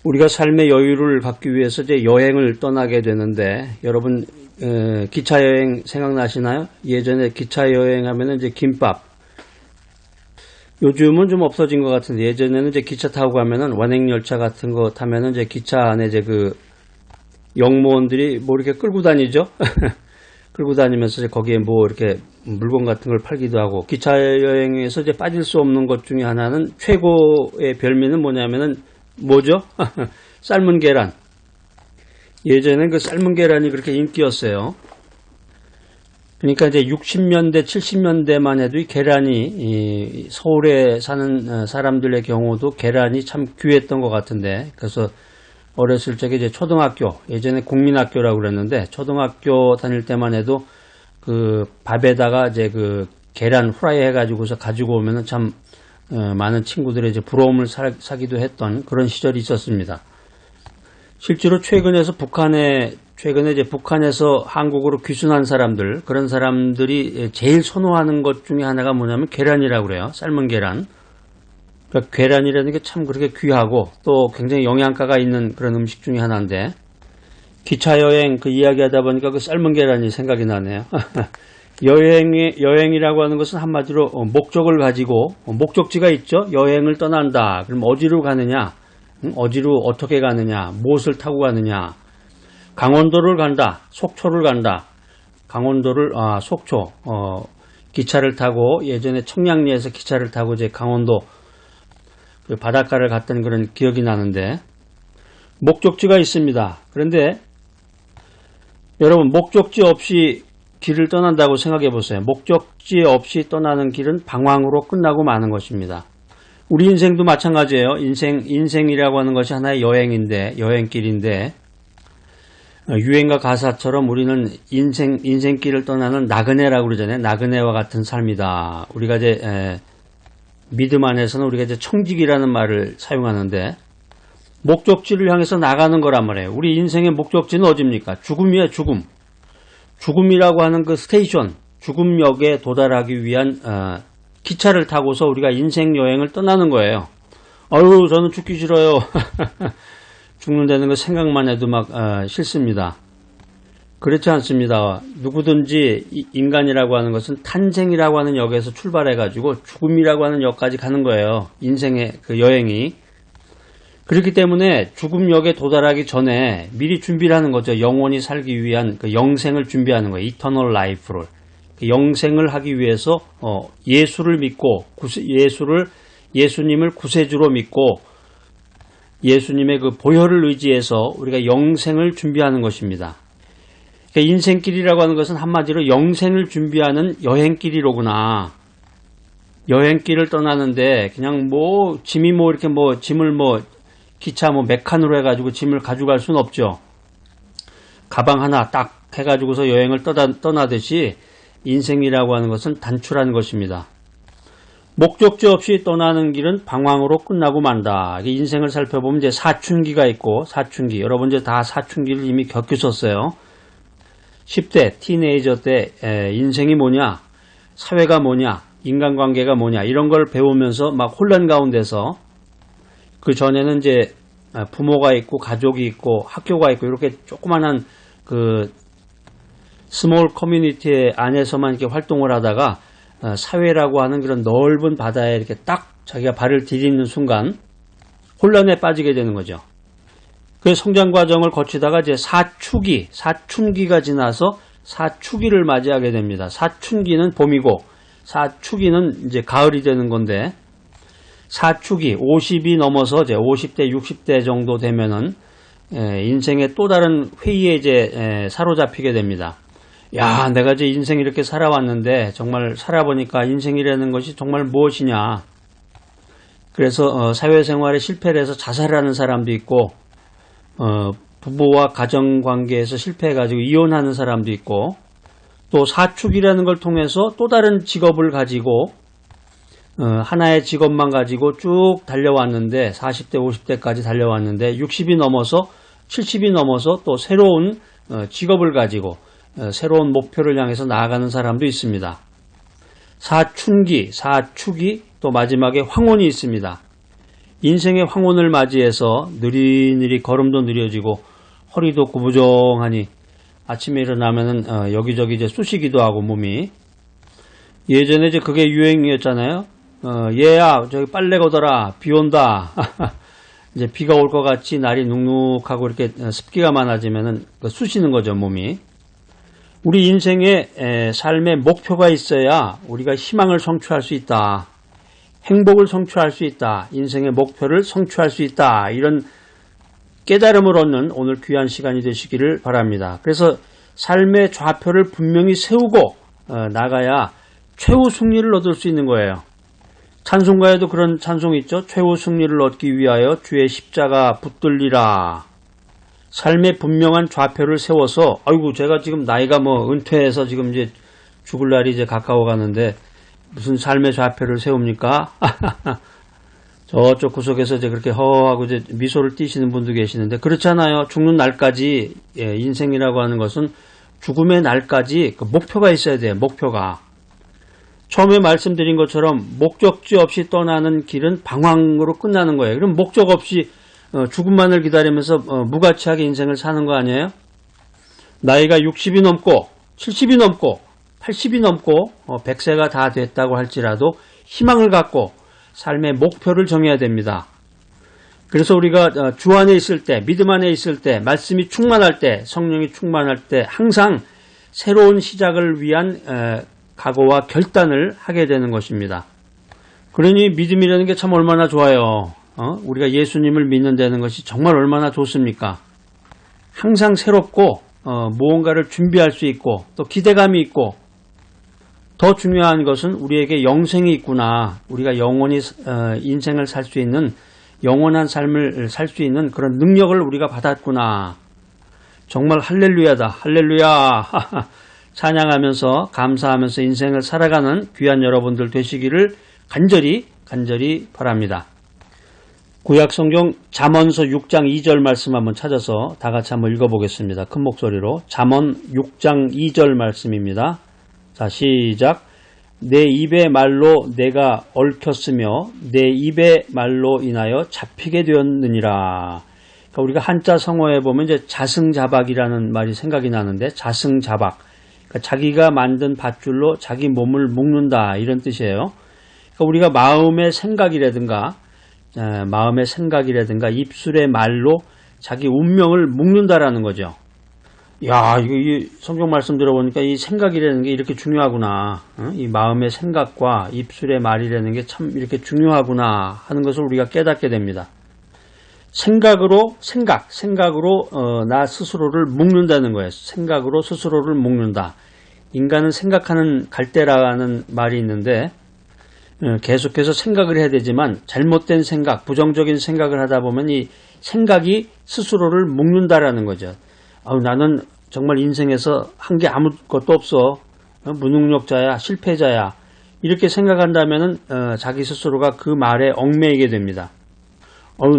우리가 삶의 여유를 갖기 위해서 이제 여행을 떠나게 되는데, 여러분 기차 여행 생각나시나요? 예전에 기차 여행하면은 이제 김밥. 요즘은 좀 없어진 것 같은데, 예전에는 이제 기차 타고 가면은 완행열차 같은 거 타면은 이제 기차 안에 이제 그 영무원들이 뭐 이렇게 끌고 다니죠. 끌고 다니면서 이제 거기에 뭐 이렇게 물건 같은 걸 팔기도 하고, 기차 여행에서 이제 빠질 수 없는 것 중에 하나는, 최고의 별미는 뭐냐면은 뭐죠? 삶은 계란. 예전엔 그 삶은 계란이 그렇게 인기였어요. 그러니까 이제 60년대, 70년대만 해도 이 계란이, 서울에 사는 사람들의 경우도 계란이 참 귀했던 것 같은데, 그래서 어렸을 적에 이제 초등학교, 예전에 국민학교라고 그랬는데, 초등학교 다닐 때만 해도 그 밥에다가 이제 그 계란 후라이 해가지고서 가지고 오면은 참 많은 친구들의 이제 부러움을 사기도 했던 그런 시절이 있었습니다. 실제로 최근에 이제 북한에서 한국으로 귀순한 사람들, 그런 사람들이 제일 선호하는 것 중에 하나가 뭐냐면 계란이라고 그래요. 삶은 계란. 그러니까 계란이라는 게 참 그렇게 귀하고 또 굉장히 영양가가 있는 그런 음식 중에 하나인데, 기차 여행 그 이야기 하다 보니까 그 삶은 계란이 생각이 나네요. 여행이라고 하는 것은 한마디로 목적을 가지고, 목적지가 있죠. 여행을 떠난다. 그럼 어디로 가느냐? 어디로 어떻게 가느냐? 무엇을 타고 가느냐? 강원도를 간다. 속초를 간다. 속초. 기차를 타고, 예전에 청량리에서 기차를 타고 이제 강원도 그 바닷가를 갔던 그런 기억이 나는데, 목적지가 있습니다. 그런데 여러분, 목적지 없이 길을 떠난다고 생각해 보세요. 목적지 없이 떠나는 길은 방황으로 끝나고 마는 것입니다. 우리 인생도 마찬가지예요. 인생이라고 하는 것이 하나의 여행길인데, 유행가 가사처럼 우리는 인생길을 떠나는 나그네라고 그러잖아요. 나그네와 같은 삶이다. 우리가 이제 믿음 안에서는 우리가 이제 청직이라는 말을 사용하는데, 목적지를 향해서 나가는 거란 말이에요. 우리 인생의 목적지는 어디입니까? 죽음이에요, 죽음. 죽음이라고 하는 그 스테이션, 죽음역에 도달하기 위한 기차를 타고서 우리가 인생 여행을 떠나는 거예요. 아유, 저는 죽기 싫어요. 죽는다는 거 생각만 해도 막 싫습니다. 그렇지 않습니다. 누구든지 인간이라고 하는 것은 탄생이라고 하는 역에서 출발해가지고 죽음이라고 하는 역까지 가는 거예요. 인생의 그 여행이. 그렇기 때문에 죽음역에 도달하기 전에 미리 준비를 하는 거죠. 영원히 살기 위한 그 영생을 준비하는 거예요. 이터널 라이프를. 그 영생을 하기 위해서 예수를 믿고, 예수님을 구세주로 믿고, 예수님의 그 보혈을 의지해서 우리가 영생을 준비하는 것입니다. 그러니까 인생길이라고 하는 것은 한마디로 영생을 준비하는 여행길이로구나. 여행길을 떠나는데 그냥 짐을 기차 몇 칸으로 해가지고 짐을 가져갈 수는 없죠. 가방 하나 딱 해가지고서 여행을 떠나듯이 인생이라고 하는 것은 단출한 것입니다. 목적지 없이 떠나는 길은 방황으로 끝나고 만다. 인생을 살펴보면 이제 사춘기가 있고, 사춘기. 여러분 이제 다 사춘기를 이미 겪으셨어요. 10대, 티네이저 때 인생이 뭐냐, 사회가 뭐냐, 인간관계가 뭐냐, 이런 걸 배우면서 막 혼란 가운데서, 그 전에는 이제 부모가 있고 가족이 있고 학교가 있고 이렇게 조그만한 그 스몰 커뮤니티 안에서만 이렇게 활동을 하다가 사회라고 하는 그런 넓은 바다에 이렇게 딱 자기가 발을 디디는 순간 혼란에 빠지게 되는 거죠. 그 성장 과정을 거치다가 이제 사춘기가 지나서 사추기를 맞이하게 됩니다. 사춘기는 봄이고 사추기는 이제 가을이 되는 건데, 사축이 50이 넘어서 이제 50대, 60대 정도 되면은 인생의 또 다른 회의에 이제 사로잡히게 됩니다. 야, 내가 이제 인생 이렇게 살아왔는데 정말 살아보니까 인생이라는 것이 정말 무엇이냐. 그래서 사회생활에 실패를 해서 자살하는 사람도 있고, 부부와 가정관계에서 실패해가지고 이혼하는 사람도 있고, 또 사축이라는 걸 통해서 또 다른 직업을 가지고 하나의 직업만 가지고 쭉 달려왔는데 40대 50대까지 달려왔는데 60이 넘어서 70이 넘어서 또 새로운 직업을 가지고 새로운 목표를 향해서 나아가는 사람도 있습니다. 사춘기, 사축이, 또 마지막에 황혼이 있습니다. 인생의 황혼을 맞이해서 느리느리 걸음도 느려지고 허리도 구부정하니 아침에 일어나면은 여기저기 이제 쑤시기도 하고 몸이. 예전에 이제 그게 유행이었잖아요. 얘야 저기 빨래 걷어라 비 온다. 이제 비가 올 것 같이 날이 눅눅하고 이렇게 습기가 많아지면은 쑤시는 거죠 몸이. 우리 인생의 삶의 목표가 있어야 우리가 희망을 성취할 수 있다. 행복을 성취할 수 있다. 인생의 목표를 성취할 수 있다. 이런 깨달음을 얻는 오늘 귀한 시간이 되시기를 바랍니다. 그래서 삶의 좌표를 분명히 세우고 나가야 최후 승리를 얻을 수 있는 거예요. 찬송가에도 그런 찬송이 있죠. 최후 승리를 얻기 위하여 주의 십자가 붙들리라. 삶의 분명한 좌표를 세워서 아이고 제가 지금 나이가 뭐 은퇴해서 지금 이제 죽을 날이 이제 가까워 가는데 무슨 삶의 좌표를 세웁니까? 저쪽 구석에서 이제 그렇게 허하고 이제 미소를 띠시는 분도 계시는데 그렇잖아요. 죽는 날까지 인생이라고 하는 것은 죽음의 날까지 그 목표가 있어야 돼요. 목표가. 처음에 말씀드린 것처럼 목적지 없이 떠나는 길은 방황으로 끝나는 거예요. 그럼 목적 없이 죽음만을 기다리면서 무가치하게 인생을 사는 거 아니에요? 나이가 60이 넘고 70이 넘고 80이 넘고 100세가 다 됐다고 할지라도 희망을 갖고 삶의 목표를 정해야 됩니다. 그래서 우리가 주 안에 있을 때, 믿음 안에 있을 때, 말씀이 충만할 때, 성령이 충만할 때 항상 새로운 시작을 위한 각오와 결단을 하게 되는 것입니다. 그러니 믿음이라는 게 참 얼마나 좋아요. 우리가 예수님을 믿는다는 것이 정말 얼마나 좋습니까? 항상 새롭고 무언가를 준비할 수 있고 또 기대감이 있고 더 중요한 것은 우리에게 영생이 있구나. 우리가 영원히 인생을 살 수 있는 영원한 삶을 살 수 있는 그런 능력을 우리가 받았구나. 정말 할렐루야다. 할렐루야. 찬양하면서 감사하면서 인생을 살아가는 귀한 여러분들 되시기를 간절히 바랍니다. 구약성경 잠언서 6장 2절 말씀 한번 찾아서 다 같이 한번 읽어보겠습니다. 큰 목소리로. 잠언 6장 2절 말씀입니다. 자, 시작. 내 입의 말로 내가 얽혔으며 내 입의 말로 인하여 잡히게 되었느니라. 그러니까 우리가 한자 성어에 보면 이제 자승자박이라는 말이 생각이 나는데 자승자박. 그러니까 자기가 만든 밧줄로 자기 몸을 묶는다 이런 뜻이에요. 그러니까 우리가 마음의 생각이라든가 입술의 말로 자기 운명을 묶는다라는 거죠. 야, 이 성경 말씀 들어보니까 이 생각이라는 게 이렇게 중요하구나. 이 마음의 생각과 입술의 말이라는 게 참 이렇게 중요하구나 하는 것을 우리가 깨닫게 됩니다. 생각으로 나 스스로를 묶는다는 거예요. 생각으로 스스로를 묶는다. 인간은 생각하는 갈대라는 말이 있는데 계속해서 생각을 해야 되지만 잘못된 생각, 부정적인 생각을 하다 보면 이 생각이 스스로를 묶는다라는 거죠. 나는 정말 인생에서 한 게 아무것도 없어. 무능력자야, 실패자야. 이렇게 생각한다면은 자기 스스로가 그 말에 얽매이게 됩니다.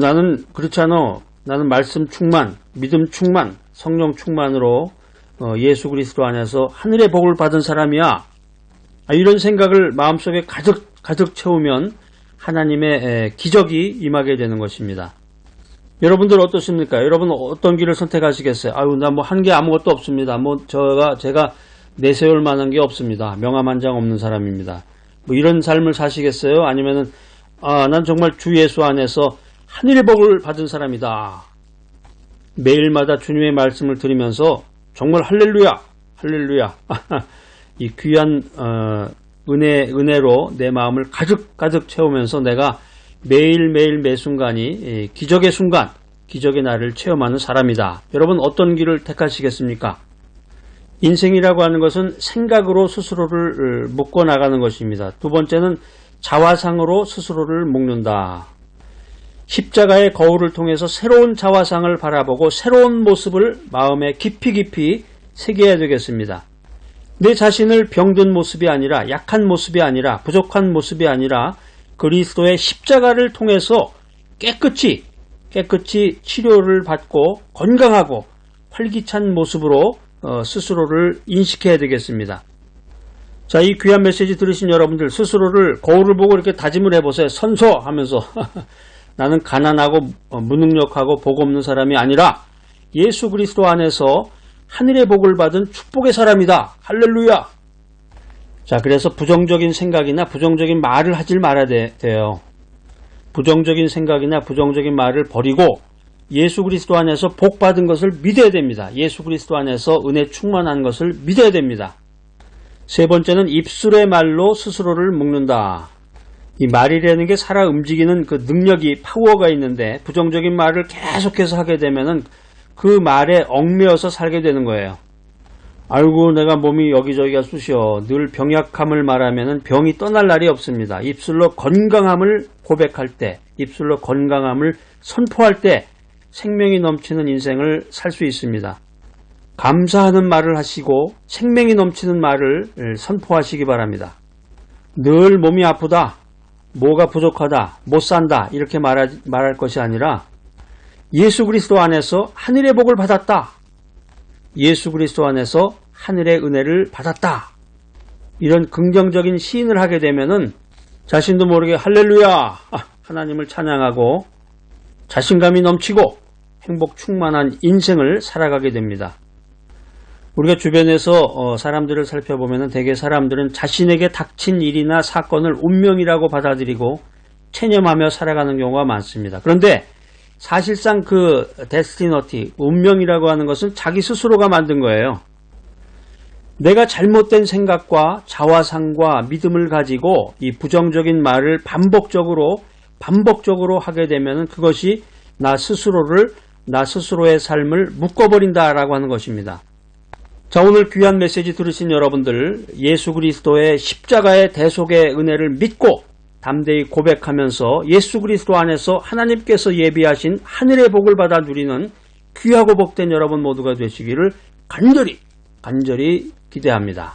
나는 그렇지 않아. 나는 말씀 충만, 믿음 충만, 성령 충만으로 예수 그리스도 안에서 하늘의 복을 받은 사람이야. 이런 생각을 마음속에 가득 채우면 하나님의 기적이 임하게 되는 것입니다. 여러분들 어떻습니까? 여러분 어떤 길을 선택하시겠어요? 나 뭐 한 게 아무것도 없습니다. 제가 내세울 만한 게 없습니다. 명함 한 장 없는 사람입니다. 뭐 이런 삶을 사시겠어요? 아니면은 난 정말 주 예수 안에서 하늘의 복을 받은 사람이다. 매일마다 주님의 말씀을 들으면서 정말 할렐루야. 이 귀한 은혜로 내 마음을 가득 채우면서 내가 매일매일 매 순간이 기적의 순간, 기적의 날을 체험하는 사람이다. 여러분 어떤 길을 택하시겠습니까? 인생이라고 하는 것은 생각으로 스스로를 묶어 나가는 것입니다. 두 번째는 자화상으로 스스로를 묶는다. 십자가의 거울을 통해서 새로운 자화상을 바라보고 새로운 모습을 마음에 깊이 새겨야 되겠습니다. 내 자신을 병든 모습이 아니라 약한 모습이 아니라 부족한 모습이 아니라 그리스도의 십자가를 통해서 깨끗이 치료를 받고 건강하고 활기찬 모습으로 스스로를 인식해야 되겠습니다. 자, 이 귀한 메시지 들으신 여러분들 스스로를 거울을 보고 이렇게 다짐을 해보세요. 선서하면서 나는 가난하고 무능력하고 복 없는 사람이 아니라 예수 그리스도 안에서 하늘의 복을 받은 축복의 사람이다. 할렐루야. 자, 그래서 부정적인 생각이나 부정적인 말을 하질 말아야 돼요. 부정적인 생각이나 부정적인 말을 버리고 예수 그리스도 안에서 복 받은 것을 믿어야 됩니다. 예수 그리스도 안에서 은혜 충만한 것을 믿어야 됩니다. 세 번째는 입술의 말로 스스로를 묶는다. 이 말이라는 게 살아 움직이는 그 능력이 파워가 있는데 부정적인 말을 계속해서 하게 되면은 그 말에 얽매여서 살게 되는 거예요. 아이고 내가 몸이 여기저기가 쑤셔. 늘 병약함을 말하면은 병이 떠날 날이 없습니다. 입술로 건강함을 고백할 때, 입술로 건강함을 선포할 때 생명이 넘치는 인생을 살 수 있습니다. 감사하는 말을 하시고 생명이 넘치는 말을 선포하시기 바랍니다. 늘 몸이 아프다, 뭐가 부족하다, 못 산다 이렇게 말할 것이 아니라 예수 그리스도 안에서 하늘의 복을 받았다. 예수 그리스도 안에서 하늘의 은혜를 받았다. 이런 긍정적인 시인을 하게 되면은 자신도 모르게 할렐루야 하나님을 찬양하고 자신감이 넘치고 행복 충만한 인생을 살아가게 됩니다. 우리가 주변에서 사람들을 살펴보면 대개 사람들은 자신에게 닥친 일이나 사건을 운명이라고 받아들이고 체념하며 살아가는 경우가 많습니다. 그런데 사실상 그 데스티너티, 운명이라고 하는 것은 자기 스스로가 만든 거예요. 내가 잘못된 생각과 자화상과 믿음을 가지고 이 부정적인 말을 반복적으로 하게 되면 그것이 나 스스로의 삶을 묶어버린다라고 하는 것입니다. 자, 오늘 귀한 메시지 들으신 여러분들, 예수 그리스도의 십자가의 대속의 은혜를 믿고 담대히 고백하면서 예수 그리스도 안에서 하나님께서 예비하신 하늘의 복을 받아 누리는 귀하고 복된 여러분 모두가 되시기를 간절히 기대합니다.